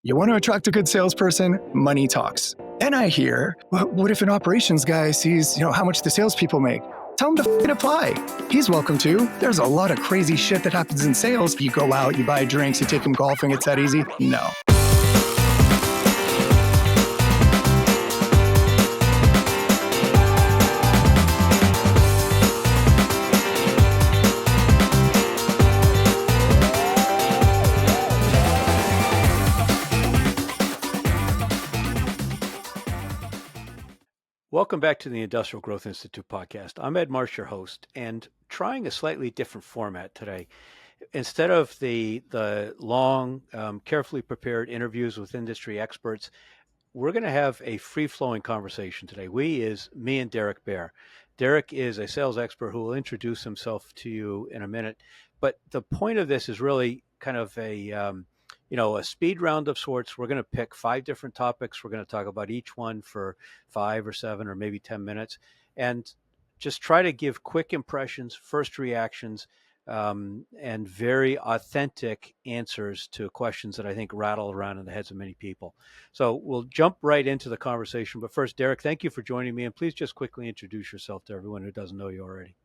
You want to attract a good salesperson? Money talks. Then I hear, what if an operations guy sees, how much the salespeople make? Tell him to f***ing apply. He's welcome to. There's a lot of crazy shit that happens in sales. You go out, you buy drinks, you take him golfing. It's that easy? No. Welcome back to the Industrial Growth Institute podcast. I'm Ed Marsh, your host, and trying a slightly different format today. Instead of the long, carefully prepared interviews with industry experts, we're going to have a free-flowing conversation today. We is me and Derek Baer. Derek is a sales expert who will introduce himself to you in a minute. But the point of this is really kind of a speed round of sorts. We're going to pick 5 different topics. We're going to talk about each one for 5 or 7 or maybe 10 minutes and just try to give quick impressions, first reactions, and very authentic answers to questions that I think rattle around in the heads of many people. So we'll jump right into the conversation. But first, Derek, thank you for joining me. And please just quickly introduce yourself to everyone who doesn't know you already.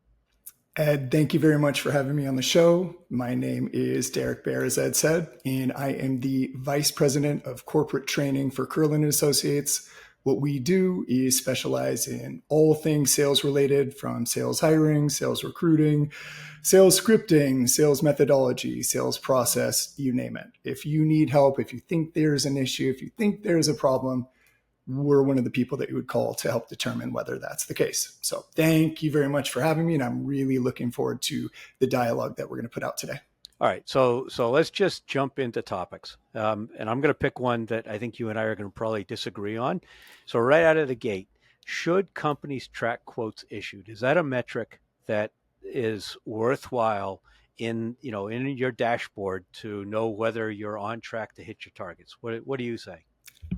Ed, thank you very much for having me on the show. My name is Derek Baer, as Ed said, and I am the Vice President of Corporate Training for Curlin & Associates. What we do is specialize in all things sales related, from sales hiring, sales recruiting, sales scripting, sales methodology, sales process, you name it. If you need help, if you think there's an issue, if you think there's a problem, we're one of the people that you would call to help determine whether that's the case. So thank you very much for having me. And I'm really looking forward to the dialogue that we're going to put out today. All right. So let's just jump into topics. And I'm going to pick one that I think you and I are going to probably disagree on. So right out of the gate, should companies track quotes issued? Is that a metric that is worthwhile in your dashboard to know whether you're on track to hit your targets? What do you say?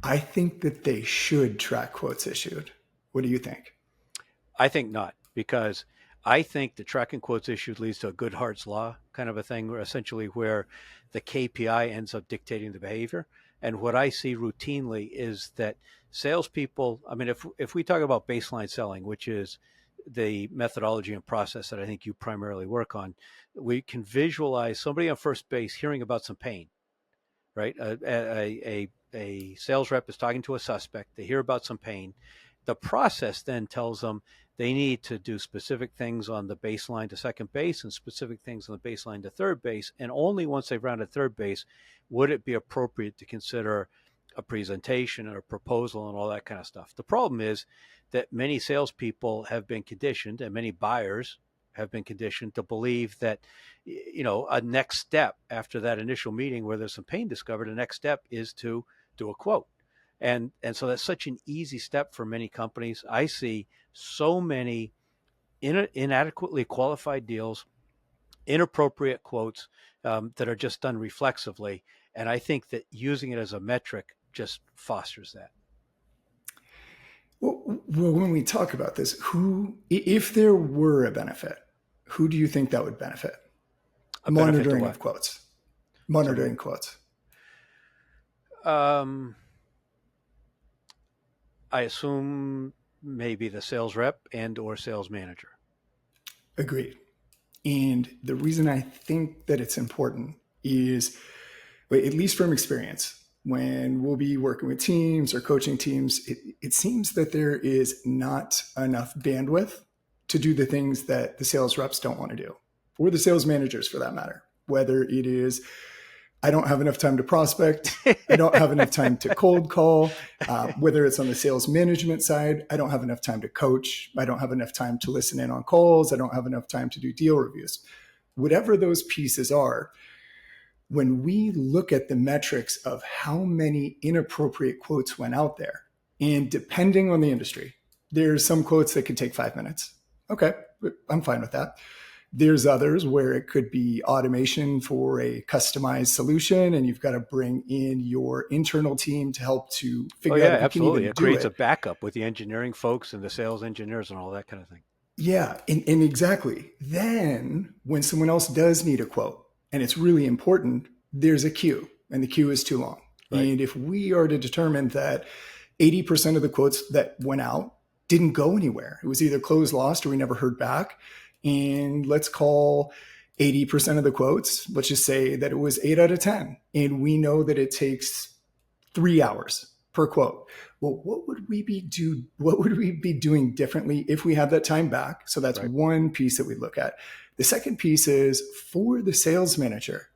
I think that they should track quotes issued. What do you think? I think not, because I think the tracking quotes issued leads to a good Hart's law kind of a thing, essentially where the KPI ends up dictating the behavior. And what I see routinely is that salespeople, I mean, if we talk about baseline selling, which is the methodology and process that I think you primarily work on, we can visualize somebody on first base hearing about some pain, right? A sales rep is talking to a suspect. They hear about some pain. The process then tells them they need to do specific things on the baseline to second base and specific things on the baseline to third base. And only once they've rounded third base would it be appropriate to consider a presentation or a proposal and all that kind of stuff. The problem is that many salespeople have been conditioned, and many buyers have been conditioned to believe that, a next step after that initial meeting where there's some pain discovered, the next step is to do a quote. And so that's such an easy step for many companies. I see so many inadequately qualified deals, inappropriate quotes that are just done reflexively. And I think that using it as a metric just fosters that. Well, when we talk about this, if there were a benefit, who do you think that would benefit? Monitoring of quotes. Monitoring quotes. I assume maybe the sales rep and or sales manager. Agreed. And the reason I think that it's important is, at least from experience, when we'll be working with teams or coaching teams, it seems that there is not enough bandwidth to do the things that the sales reps don't want to do, or the sales managers for that matter. Whether it is, I don't have enough time to prospect, I don't have enough time to cold call, whether it's on the sales management side, I don't have enough time to coach, I don't have enough time to listen in on calls, I don't have enough time to do deal reviews. Whatever those pieces are, when we look at the metrics of how many inappropriate quotes went out there, and depending on the industry, there's some quotes that could take 5 minutes. Okay, I'm fine with that. There's others where it could be automation for a customized solution, and you've got to bring in your internal team to help to figure out if you absolutely. can even It creates a backup with the engineering folks and the sales engineers and all that kind of thing. Yeah, and exactly. Then when someone else does need a quote, and it's really important, there's a queue, and the queue is too long. Right. And if we are to determine that 80% of the quotes that went out didn't go anywhere, it was either closed, lost, or we never heard back. And let's call 80% of the quotes, let's just say that it was 8 out of 10. And we know that it takes 3 hours per quote. Well, what would we be doing differently if we have that time back? So that's Right. one piece that we look at. The second piece is for the sales manager,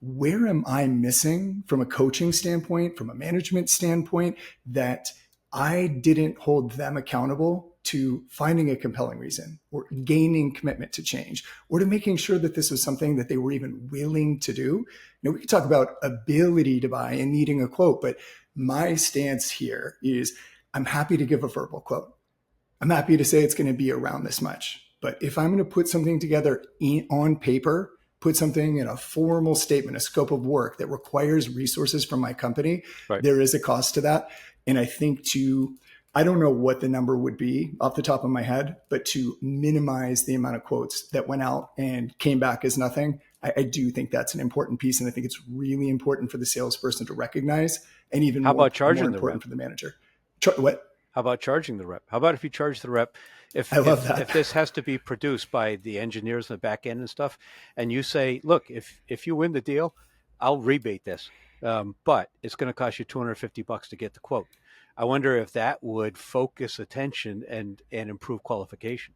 where am I missing from a coaching standpoint, from a management standpoint, that I didn't hold them accountable to finding a compelling reason or gaining commitment to change or to making sure that this was something that they were even willing to do? We could talk about ability to buy and needing a quote, but my stance here is I'm happy to give a verbal quote. I'm happy to say it's going to be around this much. But if I'm going to put something together on paper, put something in a formal statement, a scope of work that requires resources from my company, Right. there is a cost to that. And I think I don't know what the number would be off the top of my head, but to minimize the amount of quotes that went out and came back as nothing, I do think that's an important piece. And I think it's really important for the salesperson to recognize, and even How more about charging the rep? important for the manager. What? How about charging the rep? How about if you charge the rep, I love that. if this has to be produced by the engineers in the back end and stuff, and you say, look, if you win the deal, I'll rebate this, but it's going to cost you $250 to get the quote. I wonder if that would focus attention and improve qualification.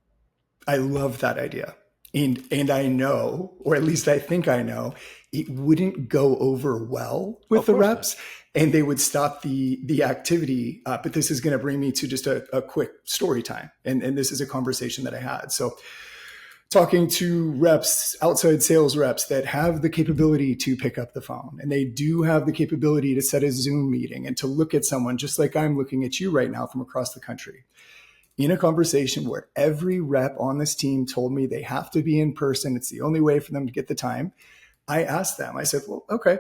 I love that idea. And I know, or at least I think I know, it wouldn't go over well Oh, with of the course not. reps, and they would stop the activity. But this is going to bring me to just a quick story time. And this is a conversation that I had. So talking to reps, outside sales reps that have the capability to pick up the phone, and they do have the capability to set a Zoom meeting and to look at someone just like I'm looking at you right now from across the country, in a conversation where every rep on this team told me they have to be in person, it's the only way for them to get the time. I asked them, I said, well, okay,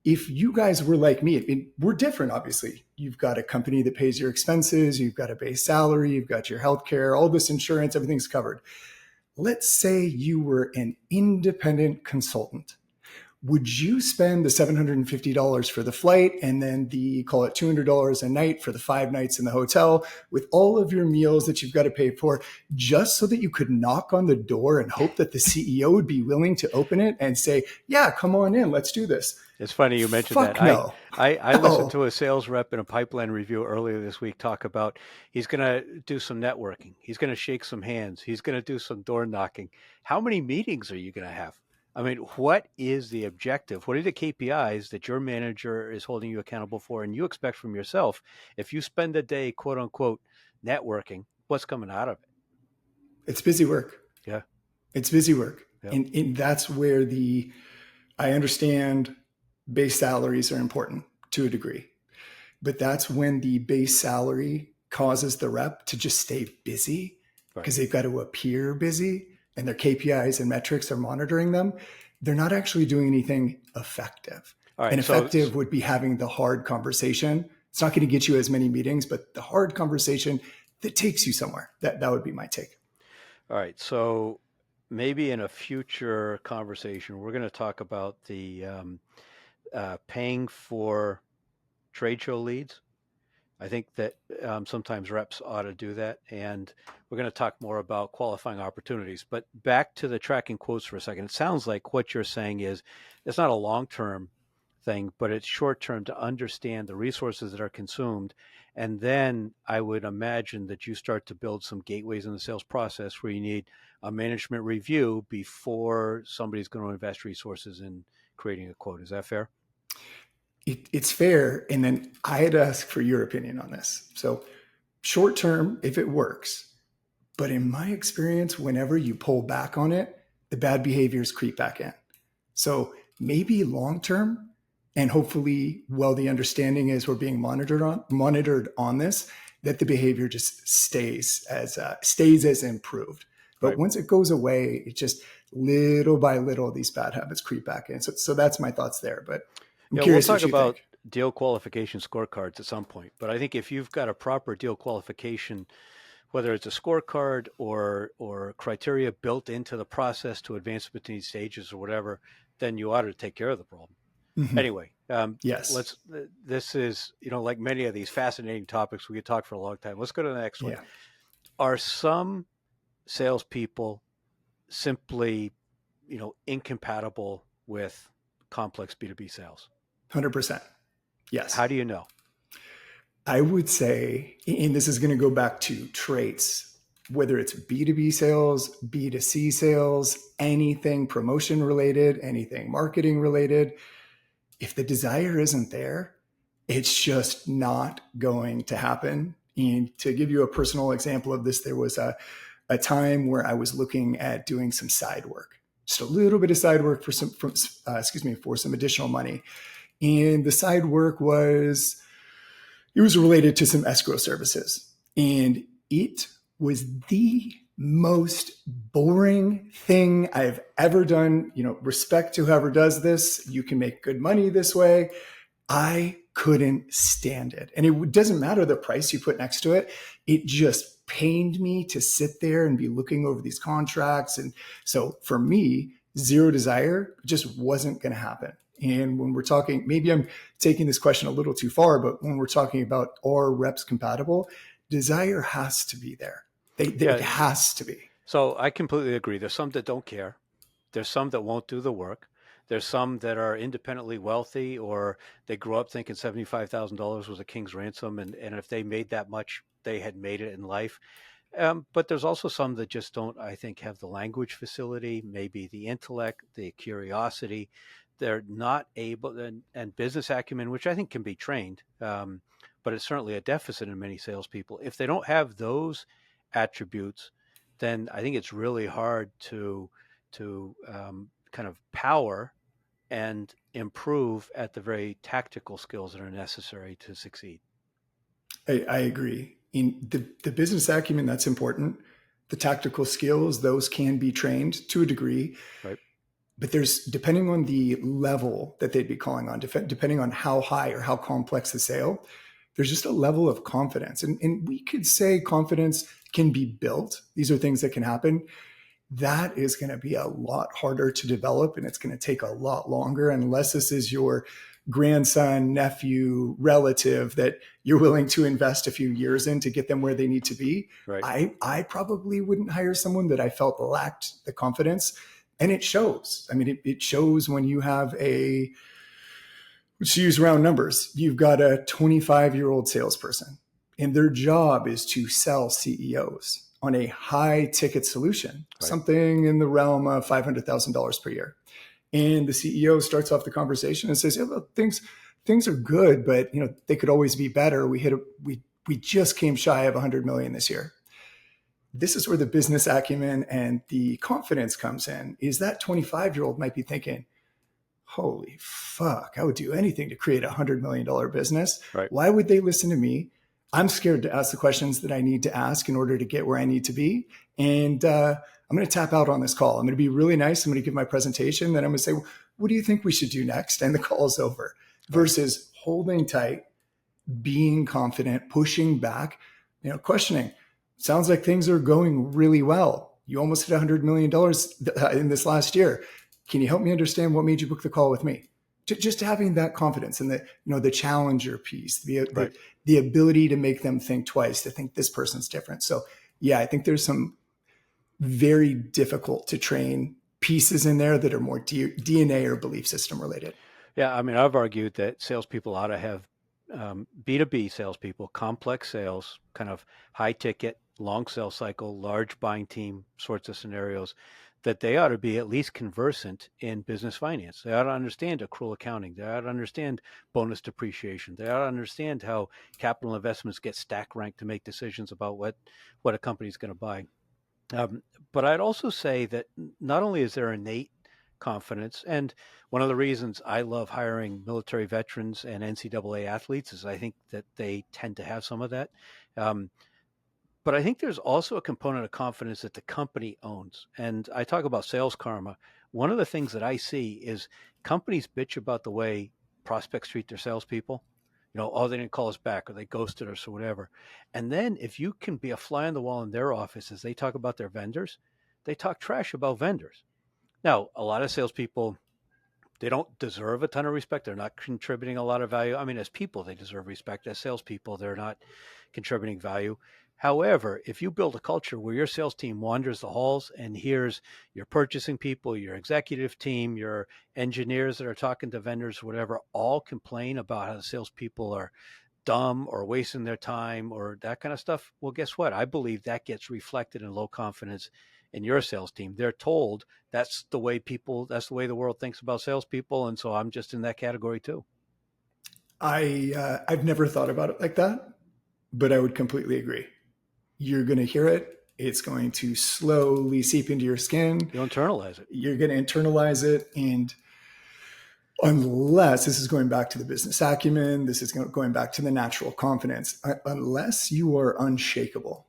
if you guys were like me, I mean, we're different, obviously. You've got a company that pays your expenses, you've got a base salary, you've got your healthcare, all this insurance, everything's covered. Let's say you were an independent consultant. Would you spend the $750 for the flight and then call it $200 a night for the 5 nights in the hotel with all of your meals that you've got to pay for, just so that you could knock on the door and hope that the CEO would be willing to open it and say, yeah, come on in, let's do this? It's funny you mentioned that. Fuck no. I listened No. to a sales rep in a pipeline review earlier this week talk about he's going to do some networking. He's going to shake some hands. He's going to do some door knocking. How many meetings are you going to have? I mean, what is the objective? What are the KPIs that your manager is holding you accountable for and you expect from yourself? If you spend a day, quote unquote, networking, what's coming out of it? It's busy work. Yeah. It's busy work. Yeah. And that's where I understand base salaries are important to a degree, but that's when the base salary causes the rep to just stay busy Right. because they've got to appear busy and their KPIs and metrics are monitoring them. They're not actually doing anything effective. All right. And So, effective would be having the hard conversation. It's not going to get you as many meetings, but the hard conversation that takes you somewhere. That would be my take. all right. So maybe in a future conversation, we're going to talk about the paying for trade show leads. I think that sometimes reps ought to do that. And we're going to talk more about qualifying opportunities. But back to the tracking quotes for a second. It sounds like what you're saying is it's not a long term thing, but it's short term to understand the resources that are consumed. And then I would imagine that you start to build some gateways in the sales process where you need a management review before somebody's going to invest resources in creating a quote. Is that fair? It's fair. And then I had to ask for your opinion on this. So short term, if it works, but in my experience, whenever you pull back on it, the bad behaviors creep back in. So maybe long term, and hopefully, well, the understanding is we're being monitored on this, that the behavior just stays as improved. But Right. once it goes away, it just little by little these bad habits creep back in. So that's my thoughts there. But I'm Yeah, we'll curious what talk you about think. deal qualification scorecards at some point. But I think if you've got a proper deal qualification, whether it's a scorecard or criteria built into the process to advance between stages or whatever, then you ought to take care of the problem. Mhm. Anyway, Yes. Let's. This is, like many of these fascinating topics. We could talk for a long time. Let's go to the next one. Yeah. Are some salespeople simply, incompatible with complex B2B sales? 100%. How Yes. do you know? I would say, and this is going to go back to traits, whether it's B2B sales, B2C sales, anything promotion related, anything marketing related, if the desire isn't there, it's just not going to happen. And to give you a personal example of this, there was a time where I was looking at doing some side work, just a little bit of side work for some additional money. And the side work it was related to some escrow services. And it was the most boring thing I've ever done. Respect to whoever does this. You can make good money this way. I couldn't stand it. And it doesn't matter the price you put next to it. It just pained me to sit there and be looking over these contracts. And so for me, zero desire just wasn't going to happen. And when we're talking, maybe I'm taking this question a little too far, but when we're talking about are reps compatible, desire has to be there. It Yeah. has to be. So I completely agree. There's some that don't care. There's some that won't do the work. There's some that are independently wealthy, or they grew up thinking $75,000 was a king's ransom, and if they made that much, they had made it in life. But there's also some that just don't, I think, have the language facility, maybe the intellect, the curiosity. They're not able, and business acumen, which I think can be trained, but it's certainly a deficit in many salespeople. If they don't have those attributes, then I think it's really hard to kind of power and improve at the very tactical skills that are necessary to succeed. I agree. In the business acumen, that's important. The tactical skills, those can be trained to a degree. Right. But there's, depending on the level that they'd be calling on, depending on how high or how complex the sale, there's just a level of confidence. And we could say confidence can be built. These are things that can happen. That is going to be a lot harder to develop, and it's going to take a lot longer unless this is your grandson, nephew, relative that you're willing to invest a few years in to get them where they need to be. Right. I probably wouldn't hire someone that I felt lacked the confidence. And it shows. I mean, it shows when you have let's use round numbers. You've got a 25-year-old salesperson, and their job is to sell CEOs on a high ticket solution, Right. something in the realm of $500,000 per year. And the CEO starts off the conversation and says, yeah, well, things are good, but they could always be better. We just came shy of 100 million this year. This is where the business acumen and the confidence comes in. Is that 25-year-old might be thinking, holy fuck, I would do anything to create $100 million business. Right. Why would they listen to me? I'm scared to ask the questions that I need to ask in order to get where I need to be. And I'm going to tap out on this call. I'm going to be really nice. I'm going to give my presentation. Then I'm going to say, well, what do you think we should do next? And the call is over. Versus holding tight, being confident, pushing back, questioning. Sounds like things are going really well. You almost hit $100 million in this last year. Can you help me understand what made you book the call with me? Just having that confidence and the challenger piece, the ability to make them think twice, to think this person's different. So yeah, I think there's some very difficult to train pieces in there that are more DNA or belief system related. Yeah, I mean, I've argued that salespeople ought to have B2B salespeople, complex sales, kind of high ticket, long sales cycle, large buying team sorts of scenarios, that they ought to be at least conversant in business finance. They ought to understand accrual accounting. They ought to understand bonus depreciation. They ought to understand how capital investments get stack ranked to make decisions about what a company is going to buy. Um, but I'd also say that not only is there innate confidence, and one of the reasons I love hiring military veterans and NCAA athletes is I think that they tend to have some of that. Um, but I think there's also a component of confidence that the company owns. And I talk about sales karma. One of the things that I see is companies bitch about the way prospects treat their salespeople. Oh, they didn't call us back or they ghosted us or whatever. And then if you can be a fly on the wall in their office as they talk about their vendors, they talk trash about vendors. Now, a lot of salespeople They don't deserve a ton of respect. They're not contributing a lot of value. I mean, as people, they deserve respect. As salespeople, they're not contributing value. However, if you build a culture where your sales team wanders the halls and hears your purchasing people, your executive team, your engineers that are talking to vendors, whatever, all complain about how the salespeople are dumb or wasting their time or that kind of stuff, well, guess what? I believe that gets reflected in low confidence in your sales team. They're told that's the way people, that's the way the world thinks about salespeople. And so I'm just in that category too. I've never thought about it like that, but I would completely agree. You're going to hear it. It's going to slowly seep into your skin. You internalize it. You're going to internalize it. And unless this is going back to the business acumen, this is going back to the natural confidence, unless you are unshakable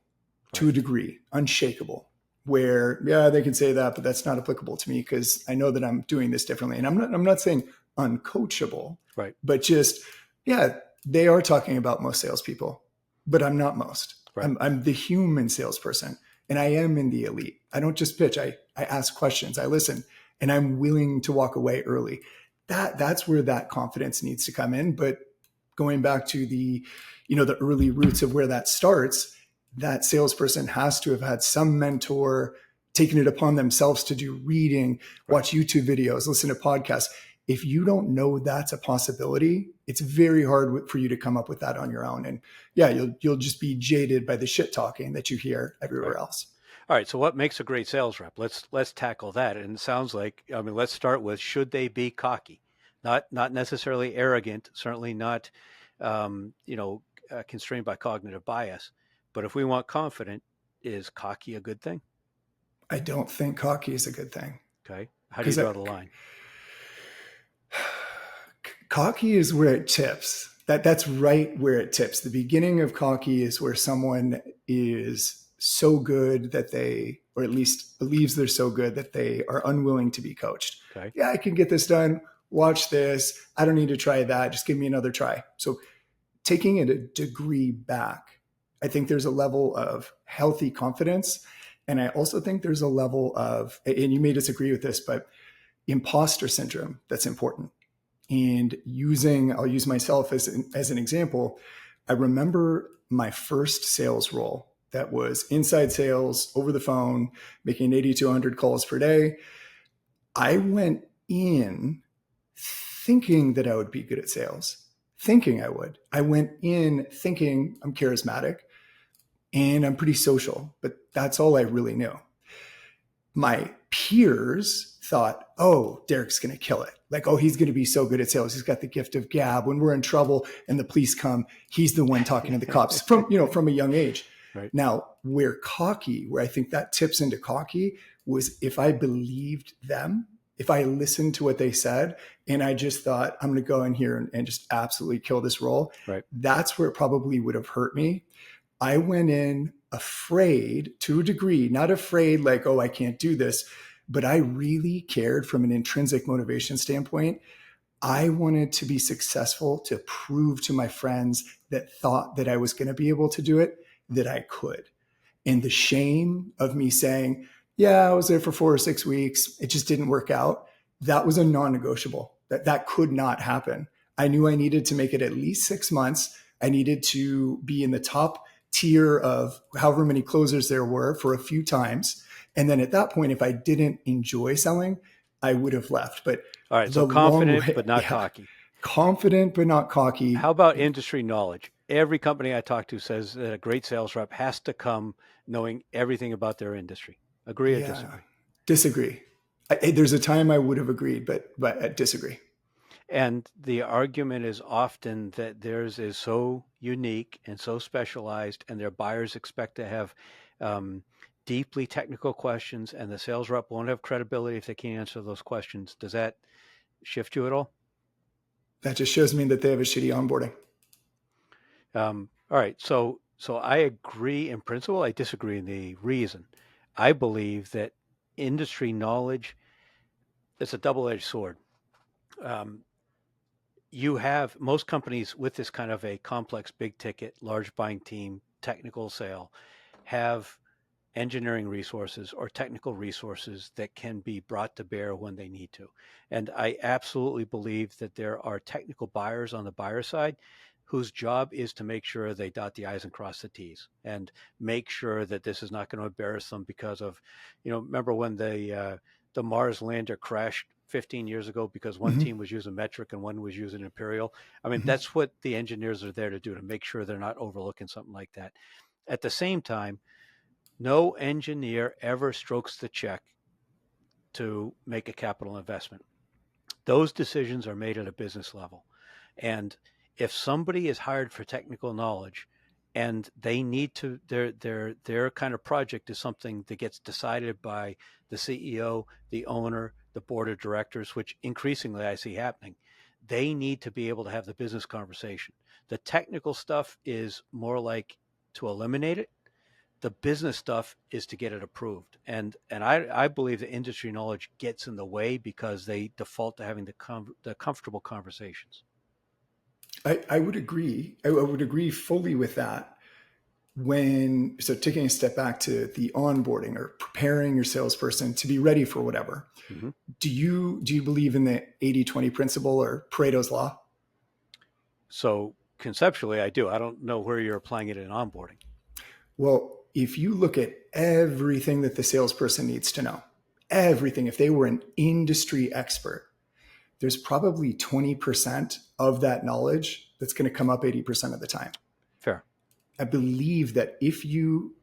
to a degree, unshakable, where, yeah, they can say that, but that's not applicable to me because I know that I'm doing this differently. And I'm not saying uncoachable, right? But just, yeah, they are talking about most salespeople, but I'm not most. Right. I'm the human salesperson, and I am in the elite. I don't just pitch. I ask questions. I listen, and I'm willing to walk away early. That's where that confidence needs to come in. But going back to the early roots of where that starts, that salesperson has to have had some mentor, taken it upon themselves to do reading, watch YouTube videos, listen to podcasts. If you don't know that's a possibility, it's very hard for you to come up with that on your own. And yeah, you'll just be jaded by the shit talking that you hear everywhere else. All right. So what makes a great sales rep? Let's tackle that. And it sounds like, I mean, let's start with, should they be cocky? Not necessarily arrogant, certainly not, constrained by cognitive bias. But if we want confident, is cocky a good thing? I don't think cocky is a good thing. Okay. How do you draw the line? Cocky is where it tips. That's right where it tips. The beginning of cocky is where someone is so good that they, or at least believes they're so good that they are unwilling to be coached. Okay. Yeah, I can get this done. Watch this. I don't need to try that. Just give me another try. So taking it a degree back, I think there's a level of healthy confidence. And I also think there's a level of, and you may disagree with this, but imposter syndrome that's important. And I'll use myself as an example. I remember my first sales role that was inside sales over the phone, making 80 to 100 calls per day. I went in thinking that I would be good at sales, thinking I would. I went in thinking I'm charismatic and I'm pretty social, but that's all I really knew. My peers thought, oh, Derek's going to kill it. Like, oh, he's going to be so good at sales. He's got the gift of gab. When we're in trouble and the police come, he's the one talking to the cops from a young age. Right. Now, where I think that tips into cocky was if I believed them, if I listened to what they said, and I just thought, I'm going to go in here and just absolutely kill this role. Right. That's where it probably would have hurt me. I went in afraid to a degree, not afraid like, oh, I can't do this, but I really cared from an intrinsic motivation standpoint. I wanted to be successful, to prove to my friends that thought that I was going to be able to do it, that I could. And the shame of me saying, yeah, I was there for 4 or 6 weeks, it just didn't work out. That was a non-negotiable. That could not happen. I knew I needed to make it at least 6 months. I needed to be in the top tier of however many closers there were for a few times. And then at that point, if I didn't enjoy selling, I would have left. But all right, so confident but not cocky. Confident but not cocky. How about industry knowledge? Every company I talk to says that a great sales rep has to come knowing everything about their industry. Agree or disagree? Disagree. There's a time I would have agreed, but I disagree. And the argument is often that theirs is so unique and so specialized, and their buyers expect to have deeply technical questions, and the sales rep won't have credibility if they can't answer those questions. Does that shift you at all? That just shows me that they have a shitty onboarding. All right. So I agree in principle. I disagree in the reason. I believe that industry knowledge is a double-edged sword. You have most companies with this kind of a complex, big ticket, large buying team, technical sale, have engineering resources or technical resources that can be brought to bear when they need to. And I absolutely believe that there are technical buyers on the buyer side whose job is to make sure they dot the I's and cross the T's and make sure that this is not going to embarrass them because of, remember when the Mars lander crashed 15 years ago because one Mm-hmm. team was using metric and one was using imperial. I mean, Mm-hmm. that's what the engineers are there to do, to make sure they're not overlooking something like that. At the same time, no engineer ever strokes the check to make a capital investment. Those decisions are made at a business level. And if somebody is hired for technical knowledge and they need to, their kind of project is something that gets decided by the CEO, the owner, the board of directors, which increasingly I see happening, they need to be able to have the business conversation. The technical stuff is more like to eliminate it. The business stuff is to get it approved. And I believe the industry knowledge gets in the way because they default to having the comfortable conversations. I would agree. I would agree fully with that. So taking a step back to the onboarding or preparing your salesperson to be ready for whatever, Mm-hmm. do you believe in the 80-20 principle or Pareto's law? So conceptually, I do. I don't know where you're applying it in onboarding. Well, if you look at everything that the salesperson needs to know, everything, if they were an industry expert, there's probably 20% of that knowledge that's going to come up 80% of the time. Fair. I believe that if you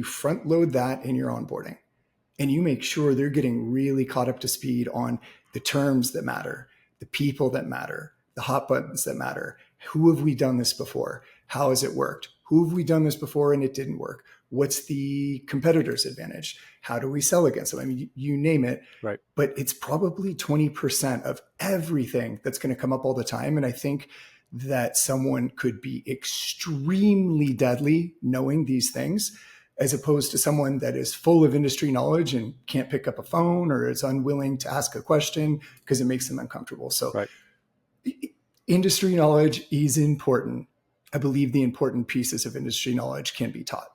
front load that in your onboarding and you make sure they're getting really caught up to speed on the terms that matter, the people that matter, the hot buttons that matter, who have we done this before? How has it worked? Who have we done this before and it didn't work? What's the competitor's advantage? How do we sell against them? I mean, you name it. Right. But it's probably 20% of everything that's going to come up all the time. And I think that someone could be extremely deadly knowing these things, as opposed to someone that is full of industry knowledge and can't pick up a phone or is unwilling to ask a question because it makes them uncomfortable. So Right. industry knowledge is important. I believe the important pieces of industry knowledge can be taught.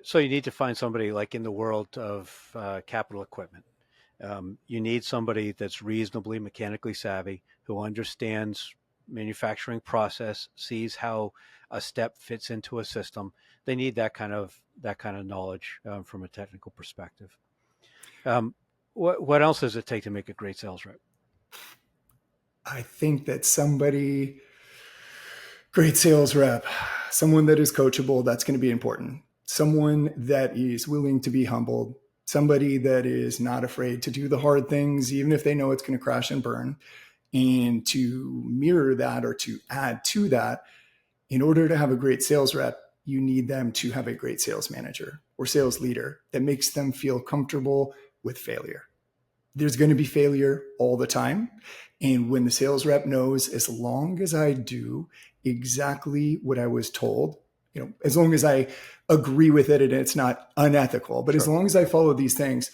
So you need to find somebody like in the world of capital equipment. You need somebody that's reasonably mechanically savvy, who understands manufacturing process, sees how a step fits into a system. They need that kind of knowledge from a technical perspective. What else does it take to make a great sales rep? I think that great sales rep, someone that is coachable, that's going to be important. Someone that is willing to be humbled, somebody that is not afraid to do the hard things, even if they know it's going to crash and burn. And to mirror that or to add to that, in order to have a great sales rep, you need them to have a great sales manager or sales leader that makes them feel comfortable with failure. There's going to be failure all the time. And when the sales rep knows, as long as I do exactly what I was told, as long as I agree with it and it's not unethical, but as Sure. long as I follow these things,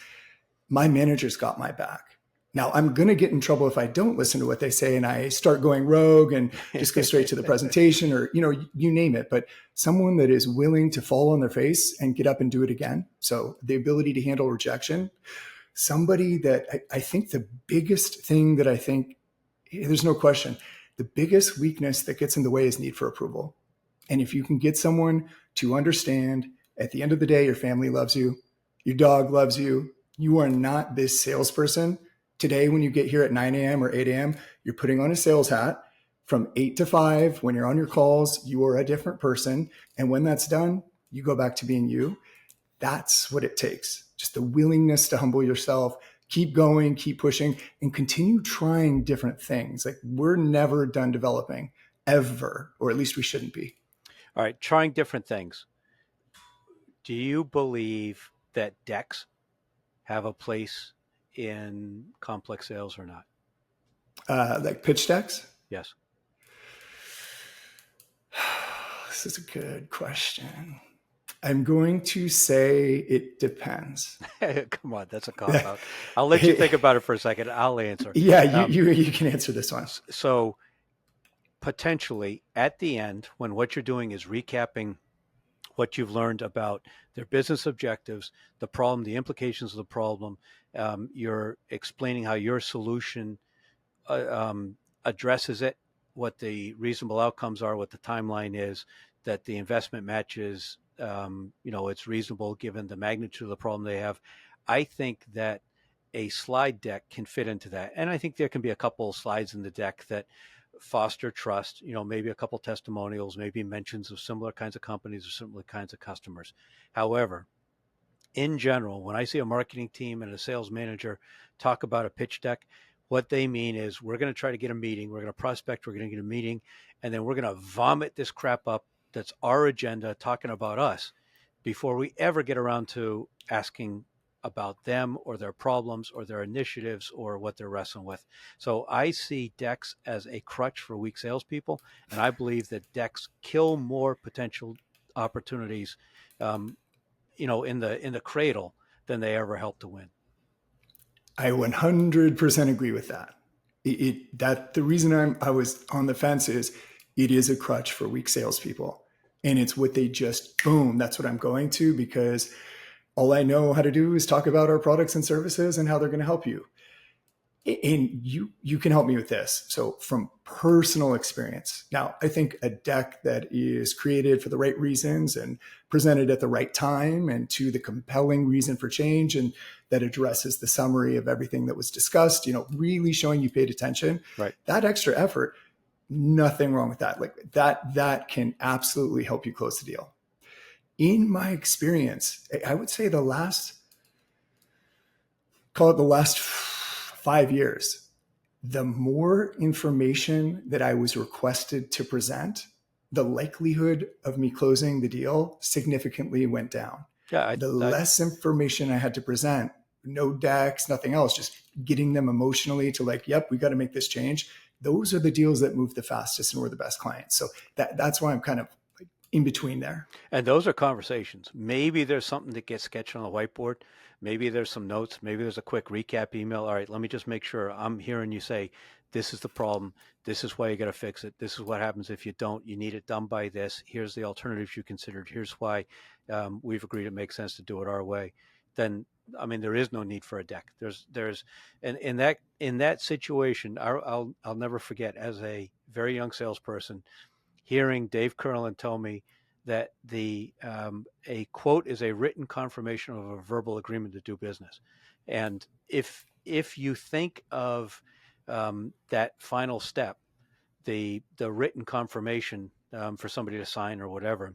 my manager's got my back. Now, I'm going to get in trouble if I don't listen to what they say and I start going rogue and just go straight to the presentation or, you name it. But someone that is willing to fall on their face and get up and do it again. So the ability to handle rejection, somebody that I think the biggest thing that I think, there's no question, the biggest weakness that gets in the way is need for approval. And if you can get someone to understand at the end of the day, your family loves you, your dog loves you, you are not this salesperson. Today, when you get here at 9 a.m. or 8 a.m., you're putting on a sales hat. From 8 to 5, when you're on your calls, you are a different person. And when that's done, you go back to being you. That's what it takes. Just the willingness to humble yourself, keep going, keep pushing, and continue trying different things. Like, we're never done developing, ever, or at least we shouldn't be. All right, trying different things. Do you believe that decks have a place in complex sales or not? Like pitch decks? Yes. This is a good question. I'm going to say it depends. Come on, that's a cop out. I'll let you think about it for a second. I'll answer. Yeah, you can answer this one. So potentially at the end, when what you're doing is recapping what you've learned about their business objectives, the problem, the implications of the problem. You're explaining how your solution addresses it, what the reasonable outcomes are, what the timeline is, that the investment matches, it's reasonable given the magnitude of the problem they have. I think that a slide deck can fit into that. And I think there can be a couple of slides in the deck that foster trust, maybe a couple testimonials, maybe mentions of similar kinds of companies or similar kinds of customers. However, in general, when I see a marketing team and a sales manager talk about a pitch deck, what they mean is we're going to try to get a meeting, we're going to prospect, we're going to get a meeting, and then we're going to vomit this crap up that's our agenda talking about us before we ever get around to asking about them or their problems or their initiatives or what they're wrestling with. So I see decks as a crutch for weak salespeople, and I believe that decks kill more potential opportunities in the cradle than they ever help to win. I 100% agree with that. That the reason I was on the fence is it is a crutch for weak salespeople, and it's what they just boom. That's what I'm going to, because all I know how to do is talk about our products and services and how they're going to help you. And you can help me with this. So from personal experience, now I think a deck that is created for the right reasons and presented at the right time and to the compelling reason for change, and that addresses the summary of everything that was discussed, really showing you paid attention, right? That extra effort, nothing wrong with that. Like that can absolutely help you close the deal. In my experience, I would say the last 5 years, the more information that I was requested to present, the likelihood of me closing the deal significantly went down. Yeah, the less information I had to present, no decks, nothing else, just getting them emotionally to like, yep, we got to make this change. Those are the deals that move the fastest and were the best clients. So that's why I'm kind of in between there. And those are conversations. Maybe there's something that gets sketched on the whiteboard. Maybe there's some notes. Maybe there's a quick recap email. All right, let me just make sure I'm hearing you say, this is the problem. This is why you got to fix it. This is what happens if you don't. You need it done by this. Here's the alternatives you considered. Here's why we've agreed it makes sense to do it our way. Then, I mean, there is no need for a deck. And in that situation, I'll never forget, as a very young salesperson, hearing Dave Curlin tell me that a quote is a written confirmation of a verbal agreement to do business. And if you think of that final step, the written confirmation for somebody to sign or whatever,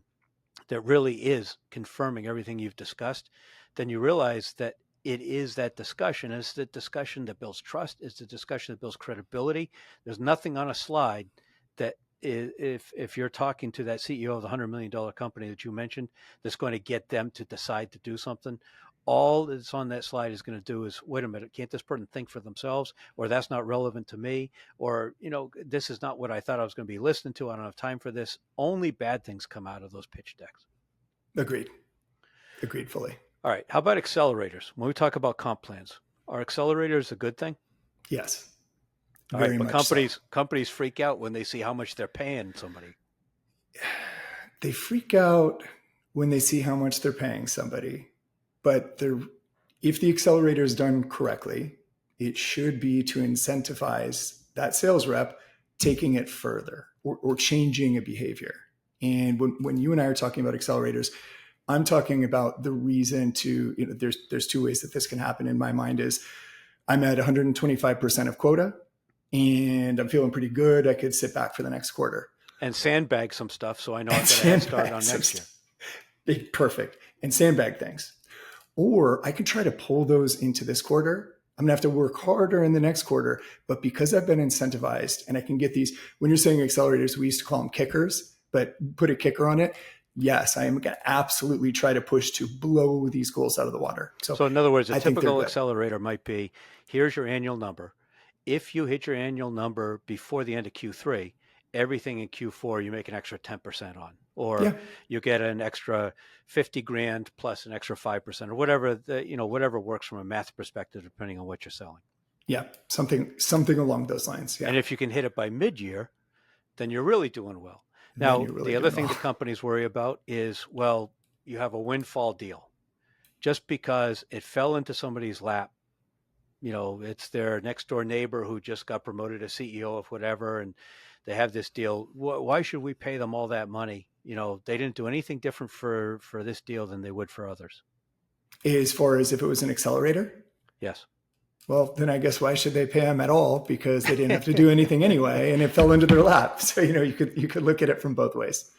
that really is confirming everything you've discussed, then you realize that it is that discussion. It's the discussion that builds trust. It's the discussion that builds credibility. There's nothing on a slide that if you're talking to that CEO of the $100 million company that you mentioned, that's going to get them to decide to do something. All that's on that slide is going to do is, wait a minute, can't this person think for themselves? Or that's not relevant to me? Or, this is not what I thought I was going to be listening to. I don't have time for this. Only bad things come out of those pitch decks. Agreed fully. All right. How about accelerators? When we talk about comp plans, are accelerators a good thing? Yes. All right, but companies freak out when they see how much they're paying somebody. They freak out when they see how much they're paying somebody, but if the accelerator is done correctly, it should be to incentivize that sales rep taking it further or changing a behavior. And when you and I are talking about accelerators, I'm talking about the reason to, there's two ways that this can happen in my mind is I'm at 125% of quota, and I'm feeling pretty good. I could sit back for the next quarter. And sandbag some stuff, so I know I'm going to head start on next year. Perfect. And sandbag things. Or I could try to pull those into this quarter. I'm going to have to work harder in the next quarter. But because I've been incentivized and I can get these, when you're saying accelerators, we used to call them kickers, but put a kicker on it. Yes, I am going to absolutely try to push to blow these goals out of the water. So in other words, a typical accelerator might be, here's your annual number. If you hit your annual number before the end of Q3, everything in Q4 you make an extra 10% on, or you get an extra 50 grand plus an extra 5%, or whatever whatever works from a math perspective, depending on what you're selling. Yeah, something along those lines. Yeah. And if you can hit it by mid-year, then you're really doing well. then Now, you're really the other doing thing wrong. that companies worry about is, well, you have a windfall deal. Just because it fell into somebody's lap, it's their next door neighbor who just got promoted as CEO of whatever, and they have this deal. Why should we pay them all that money? They didn't do anything different for this deal than they would for others. As far as if it was an accelerator, Yes. well, then I guess why should they pay them at all? Because they didn't have to do anything anyway, and it fell into their lap. So you could look at it from both ways.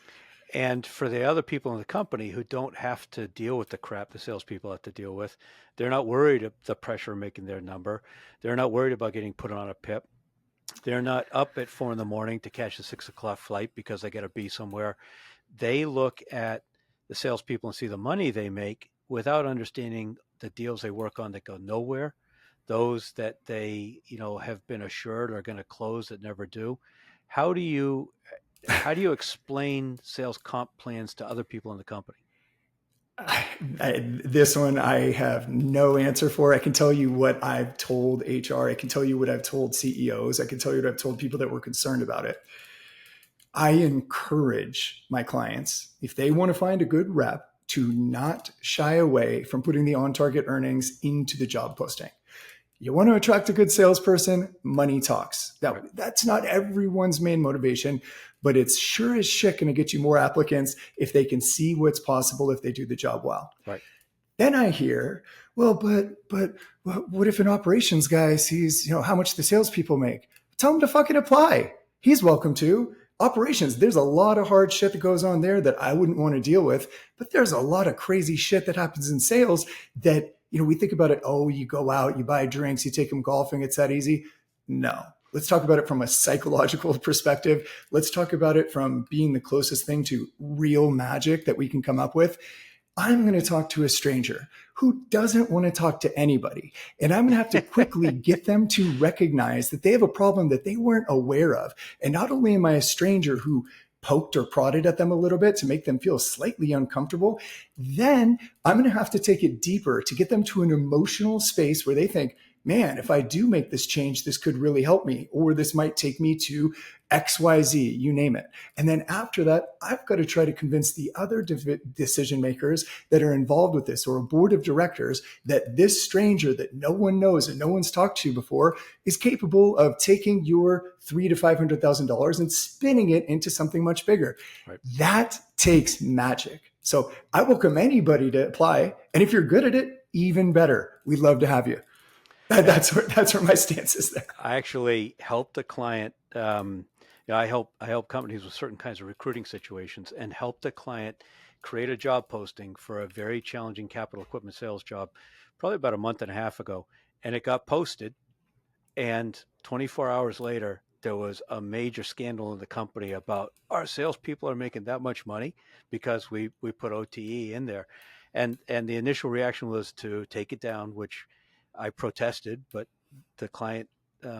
And for the other people in the company who don't have to deal with the crap the salespeople have to deal with, they're not worried of the pressure of making their number. They're not worried about getting put on a PIP. They're not up at 4 in the morning to catch the 6 o'clock flight because they got to be somewhere. They look at the salespeople and see the money they make without understanding the deals they work on that go nowhere, those that they have been assured are going to close that never do. How do you how do you explain sales comp plans to other people in the company? This one I have no answer for. I can tell you what I've told HR. I can tell you what I've told CEOs. I can tell you what I've told people that were concerned about it. I encourage my clients, if they want to find a good rep, to not shy away from putting the on target earnings into the job posting. You want to attract a good salesperson, money talks. Right. That's not everyone's main motivation, but it's sure as shit going to get you more applicants if they can see what's possible if they do the job well. Right. Then I hear, well, but what if an operations guy sees, how much the salespeople make? Tell him to fucking apply. He's welcome to. Operations, there's a lot of hard shit that goes on there that I wouldn't want to deal with, but there's a lot of crazy shit that happens in sales that, we think about it, oh, you go out, you buy drinks, you take them golfing, it's that easy. No. Let's talk about it from a psychological perspective. Let's talk about it from being the closest thing to real magic that we can come up with. I'm going to talk to a stranger who doesn't want to talk to anybody. And I'm going to have to quickly get them to recognize that they have a problem that they weren't aware of. And not only am I a stranger who poked or prodded at them a little bit to make them feel slightly uncomfortable, then I'm going to have to take it deeper to get them to an emotional space where they think, man, if I do make this change, this could really help me, or this might take me to XYZ, you name it. And then after that, I've got to try to convince the other decision makers that are involved with this, or a board of directors, that this stranger that no one knows and no one's talked to before is capable of taking your $300,000 to $500,000 and spinning it into something much bigger. Right. That takes magic. So I welcome anybody to apply. And if you're good at it, even better. We'd love to have you. That's where my stance is there. I actually helped a client. I help companies with certain kinds of recruiting situations, and helped a client create a job posting for a very challenging capital equipment sales job, probably about a month and a half ago. And it got posted, and 24 hours later, there was a major scandal in the company about our salespeople are making that much money because we put OTE in there, and the initial reaction was to take it down, which I protested, but the client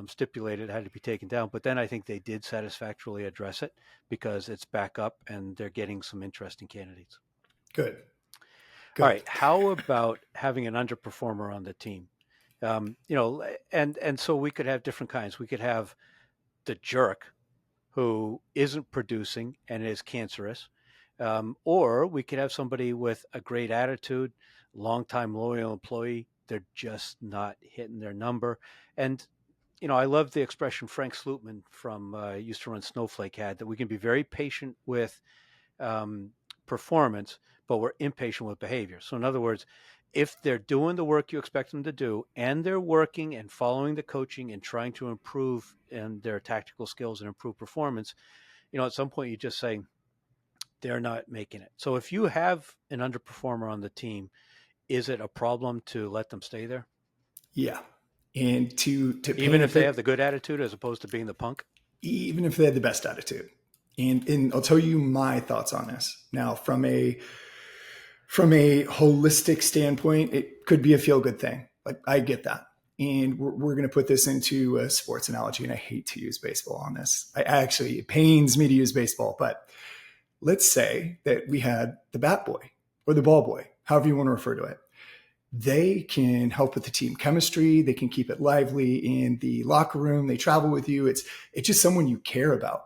stipulated it had to be taken down. But then I think they did satisfactorily address it because it's back up and they're getting some interesting candidates. Good. All right. How about having an underperformer on the team? And so we could have different kinds. We could have the jerk who isn't producing and is cancerous. Or we could have somebody with a great attitude, longtime loyal employee. They're just not hitting their number. And, I love the expression Frank Slootman from used to run Snowflake had, that we can be very patient with performance, but we're impatient with behavior. So in other words, if they're doing the work you expect them to do, and they're working and following the coaching and trying to improve in their tactical skills and improve performance, at some point you just say, they're not making it. So if you have an underperformer on the team, is it a problem to let them stay there? Yeah. And to even if they have the good attitude as opposed to being the punk? Even if they had the best attitude. And I'll tell you my thoughts on this. Now, from a holistic standpoint, it could be a feel-good thing. Like, I get that. And we're going to put this into a sports analogy, and I hate to use baseball on this. It pains me to use baseball, but let's say that we had the bat boy or the ball boy, however you want to refer to it. They can help with the team chemistry. They can keep it lively in the locker room. They travel with you. It's just someone you care about.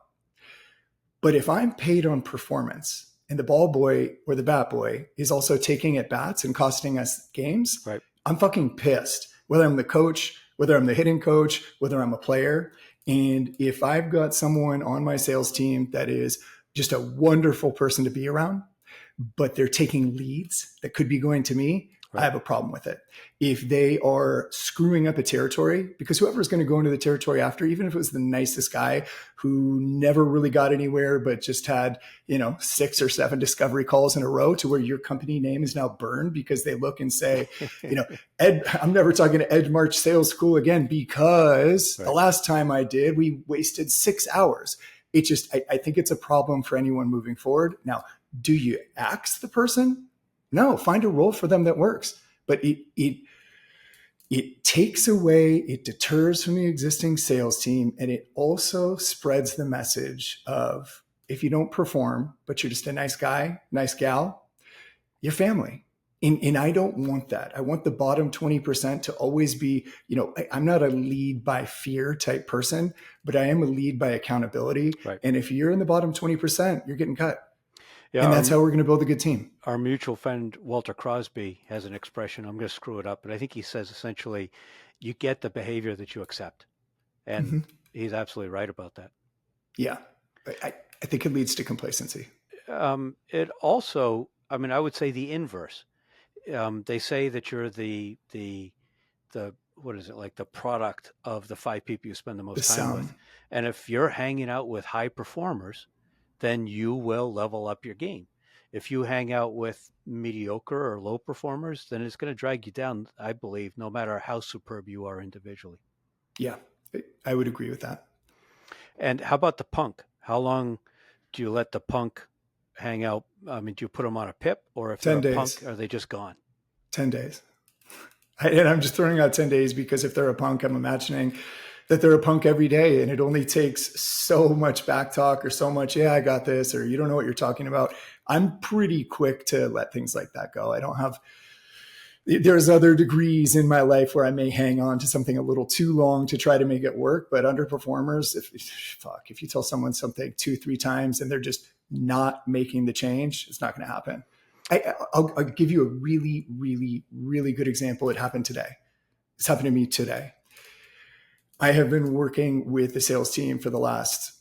But if I'm paid on performance and the ball boy or the bat boy is also taking at bats and costing us games, Right. I'm fucking pissed. Whether I'm the coach, whether I'm the hitting coach, whether I'm a player. And if I've got someone on my sales team that is just a wonderful person to be around, but they're taking leads that could be going to me, I have a problem with it. If they are screwing up a territory, because whoever's going to go into the territory after, even if it was the nicest guy who never really got anywhere, but just had, 6 or 7 discovery calls in a row to where your company name is now burned because they look and say, Ed, I'm never talking to Ed March Sales School again because the last time I did, we wasted 6 hours. It just, I think it's a problem for anyone moving forward. Now, do you axe the person? No, find a role for them that works. But it takes away, it deters from the existing sales team, and it also spreads the message of if you don't perform, but you're just a nice guy, nice gal, you're family. And I don't want that. I want the bottom 20% to always be, I'm not a lead by fear type person, but I am a lead by accountability. Right. And if you're in the bottom 20%, you're getting cut. Yeah, and that's how we're going to build a good team. Our mutual friend, Walter Crosby, has an expression. I'm going to screw it up, but I think he says essentially, you get the behavior that you accept. And he's absolutely right about that. Yeah. I think it leads to complacency. It also, I would say the inverse. They say that you're the what is it, like the product of the 5 people you spend the most time with. And if you're hanging out with high performers, then you will level up your game. If you hang out with mediocre or low performers, then it's going to drag you down, I believe, no matter how superb you are individually. Yeah, I would agree with that. And how about the punk? How long do you let the punk hang out? Do you put them on a pip, or if 10 they're a days. punk, are they just gone? 10 days. And I'm just throwing out 10 days because if they're a punk, I'm imagining that they're a punk every day, and it only takes so much back talk or so much, I got this, or you don't know what you're talking about. I'm pretty quick to let things like that go. There's other degrees in my life where I may hang on to something a little too long to try to make it work. But underperformers, if you tell someone something 2-3 times and they're just not making the change, it's not going to happen. I'll give you a really, really, really good example. It happened today. It's happened to me today. I have been working with the sales team for the last,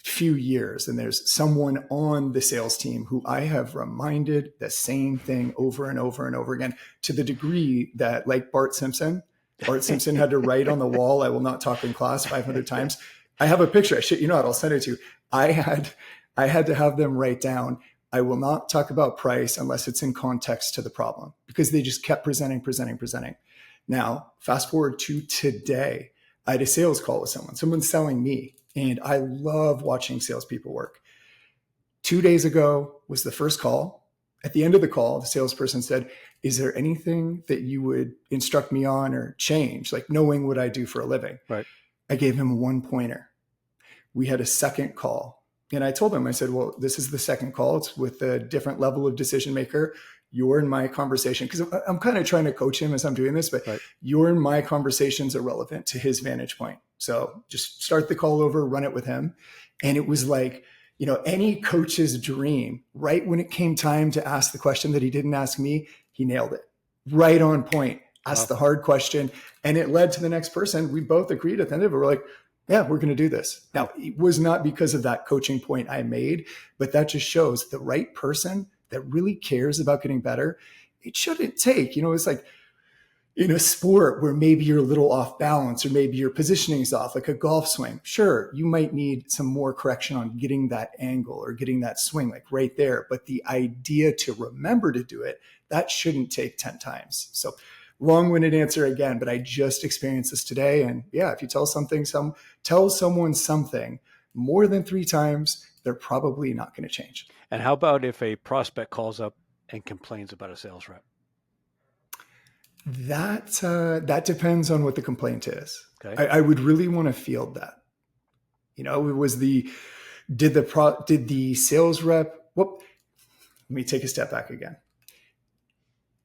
few years. And there's someone on the sales team who I have reminded the same thing over and over and over again, to the degree that, like Bart Simpson had to write on the wall, "I will not talk in class," 500 times. I have a picture. I shit you not, I'll send it to you. I had to have them write down, "I will not talk about price unless it's in context to the problem," because they just kept presenting. Now, fast forward to today, I had a sales call with someone's selling me, and I love watching salespeople work. 2 days ago was the first call. At the end of the call, the salesperson said, "Is there anything that you would instruct me on or change, like knowing what I do for a living?" Right. I gave him one pointer. We had a second call, and I told him, I said, "Well, this is the second call. It's with a different level of decision maker. You're in my conversation," because I'm kind of trying to coach him as I'm doing this, but Your and my conversations are relevant to his vantage point. So just start the call over, run it with him. And it was like, any coach's dream. Right when it came time to ask the question that he didn't ask me, he nailed it. Right on point. Asked the hard question, and it led to the next person. We both agreed at the end of it. We're like, yeah, we're going to do this. Now, it was not because of that coaching point I made, but that just shows the right person that really cares about getting better. It shouldn't take, it's like in a sport where maybe you're a little off balance, or maybe your positioning is off, like a golf swing. Sure, you might need some more correction on getting that angle or getting that swing, like right there. But the idea to remember to do it, that shouldn't take 10 times. So long-winded answer again, but I just experienced this today. And yeah, if you tell someone something more than 3 times, they're probably not going to change. And how about if a prospect calls up and complains about a sales rep? That depends on what the complaint is. Okay. I would really want to field that. It was did the sales rep, let me take a step back again.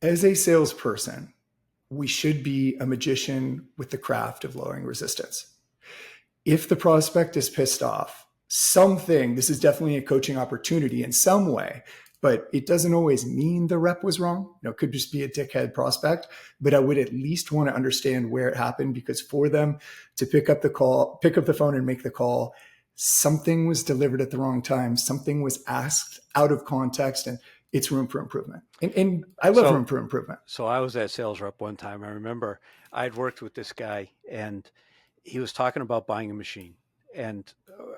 As a salesperson, we should be a magician with the craft of lowering resistance. If the prospect is pissed off, something. This is definitely a coaching opportunity in some way, but it doesn't always mean the rep was wrong. It could just be a dickhead prospect, but I would at least want to understand where it happened, because for them to pick up the phone and make the call, something was delivered at the wrong time. Something was asked out of context, and it's room for improvement. And I love So room for improvement. so I was at sales rep one time. I remember I'd worked with this guy, and he was talking about buying a machine, and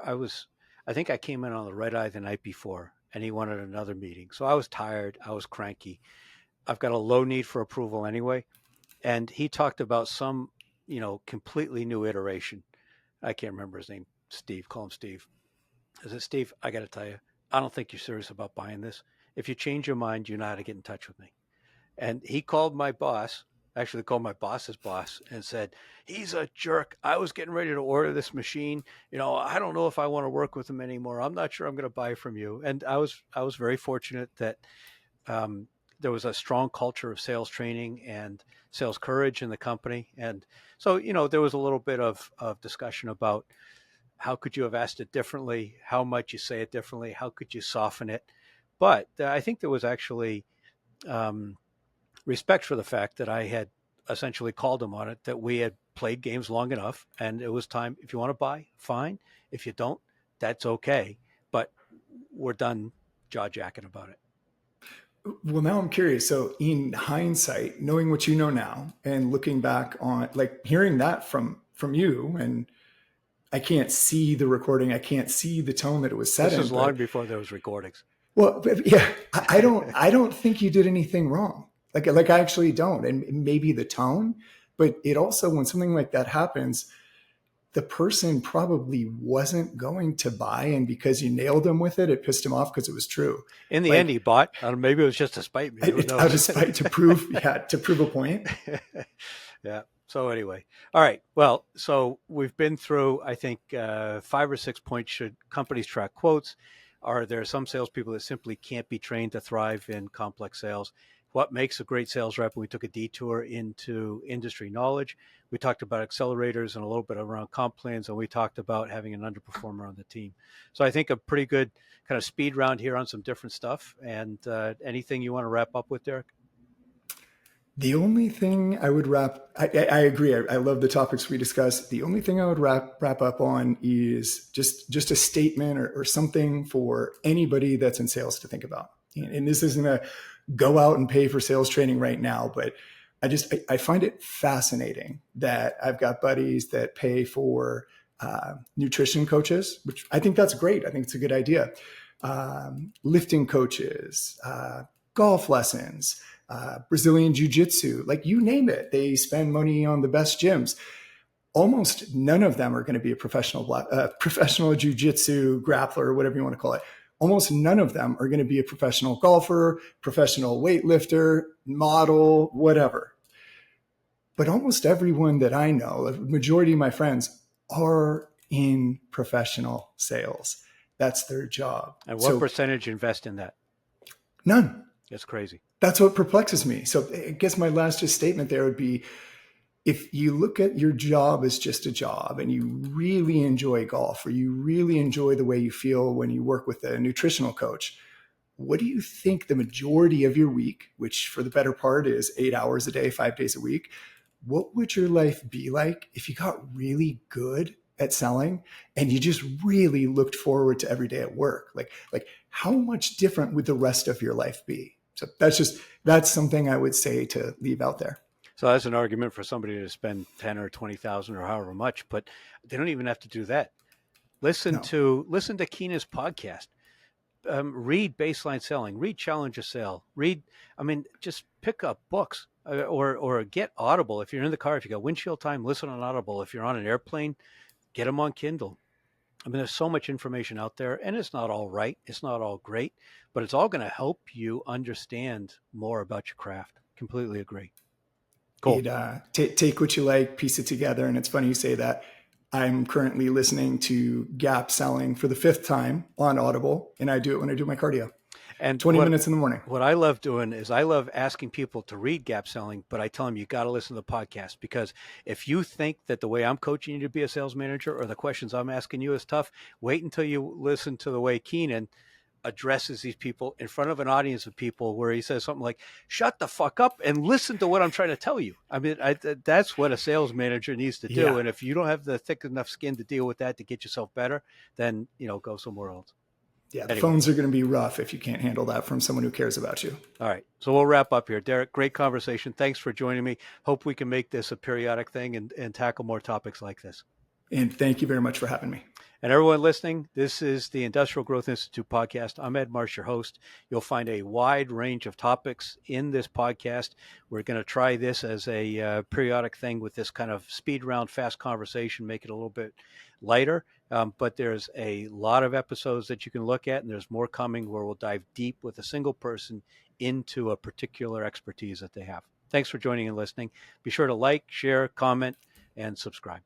I think I came in on the red eye the night before, and he wanted another meeting. So I was tired, I was cranky. I've got a low need for approval anyway, and he talked about some, completely new iteration. I can't remember his name. Steve, call him Steve. I said, Steve, I got to tell you, I don't think you're serious about buying this. If you change your mind, you know how to get in touch with me. And he called my boss, actually called my boss's boss, and said, he's a jerk. I was getting ready to order this machine. I don't know if I want to work with him anymore. I'm not sure I'm going to buy from you. And I was very fortunate that there was a strong culture of sales training and sales courage in the company. And so, there was a little bit of discussion about how could you have asked it differently? How might you say it differently? How could you soften it? But I think there was actually um, respect for the fact that I had essentially called him on it, that we had played games long enough and it was time. If you want to buy, fine. If you don't, that's okay. But we're done jaw jacking about it. Well, now I'm curious. So, in hindsight, knowing what you know now, and looking back on, like, hearing that from you, and I can't see the recording, I can't see the tone that it was set This in, is long but before there was recordings. well, but yeah, I don't think you did anything wrong. Like I actually don't, and maybe the tone, but it also, when something like that happens, the person probably wasn't going to buy, and because you nailed them with it, it pissed him off because it was true. In the end, he Like, bought. Maybe it was just to spite me. Who out of knows? spite, to prove, yeah, to prove a point. Yeah. So anyway, all right. Well, so we've been through, I think, 5 or 6 points. Should companies track quotes? Are there some salespeople that simply can't be trained to thrive in complex sales? What makes a great sales rep? We took a detour into industry knowledge. We talked about accelerators and a little bit around comp plans, and we talked about having an underperformer on the team. So I think a pretty good kind of speed round here on some different stuff. And anything you want to wrap up with, Derek? The only thing I would I agree. I love the topics we discussed. The only thing I would wrap up on is just a statement, or something for anybody that's in sales to think about. And this isn't a go out and pay for sales training right now, but I find it fascinating that I've got buddies that pay for nutrition coaches, which I think that's great. I think it's a good idea. Lifting coaches, golf lessons, Brazilian jiu-jitsu, like, you name it. They spend money on the best gyms. Almost none of them are going to be a professional jiu-jitsu grappler, or whatever you want to call it. Almost none of them are going to be a professional golfer, professional weightlifter, model, whatever. But almost everyone that I know, the majority of my friends, are in professional sales. That's their job. And what percentage invest in that? None. That's crazy. That's what perplexes me. So I guess my last just statement there would be, if you look at your job as just a job, and you really enjoy golf, or you really enjoy the way you feel when you work with a nutritional coach, what do you think the majority of your week, which for the better part is 8 hours a day, 5 days a week, what would your life be like if you got really good at selling and you just really looked forward to every day at work? Like how much different would the rest of your life be? So that's something I would say to leave out there. So that's an argument for somebody to spend 10 or 20,000 or however much, but they don't even have to do that. Listen No. to Keena's podcast. Read Baseline Selling. Read Challenge a Sale. Just pick up books, or get Audible. If you're in the car, if you got windshield time, listen on Audible. If you're on an airplane, get them on Kindle. There's so much information out there, and it's not all right. It's not all great, but it's all going to help you understand more about your craft. Completely agree. Cool. Take what you like, piece it together. And it's funny you say that. I'm currently listening to Gap Selling for the 5th time on Audible, and I do it when I do my cardio. And 20 minutes in the morning. what I love doing is I love asking people to read Gap Selling, but I tell them you got to listen to the podcast, because if you think that the way I'm coaching you to be a sales manager or the questions I'm asking you is tough, wait until you listen to the way Keenan addresses these people in front of an audience of people, where he says something like, shut the fuck up and listen to what I'm trying to tell you. I mean, that's what a sales manager needs to do. Yeah. And if you don't have the thick enough skin to deal with that to get yourself better, then, go somewhere else. Yeah, the Anyway. phones are going to be rough if you can't handle that from someone who cares about you. All right. So we'll wrap up here. Derek, great conversation. Thanks for joining me. Hope we can make this a periodic thing and tackle more topics like this. And thank you very much for having me. And everyone listening, this is the Industrial Growth Institute podcast. I'm Ed Marsh, your host. You'll find a wide range of topics in this podcast. We're going to try this as a periodic thing with this kind of speed round, fast conversation, make it a little bit lighter. But there's a lot of episodes that you can look at, and there's more coming where we'll dive deep with a single person into a particular expertise that they have. Thanks for joining and listening. Be sure to like, share, comment, and subscribe.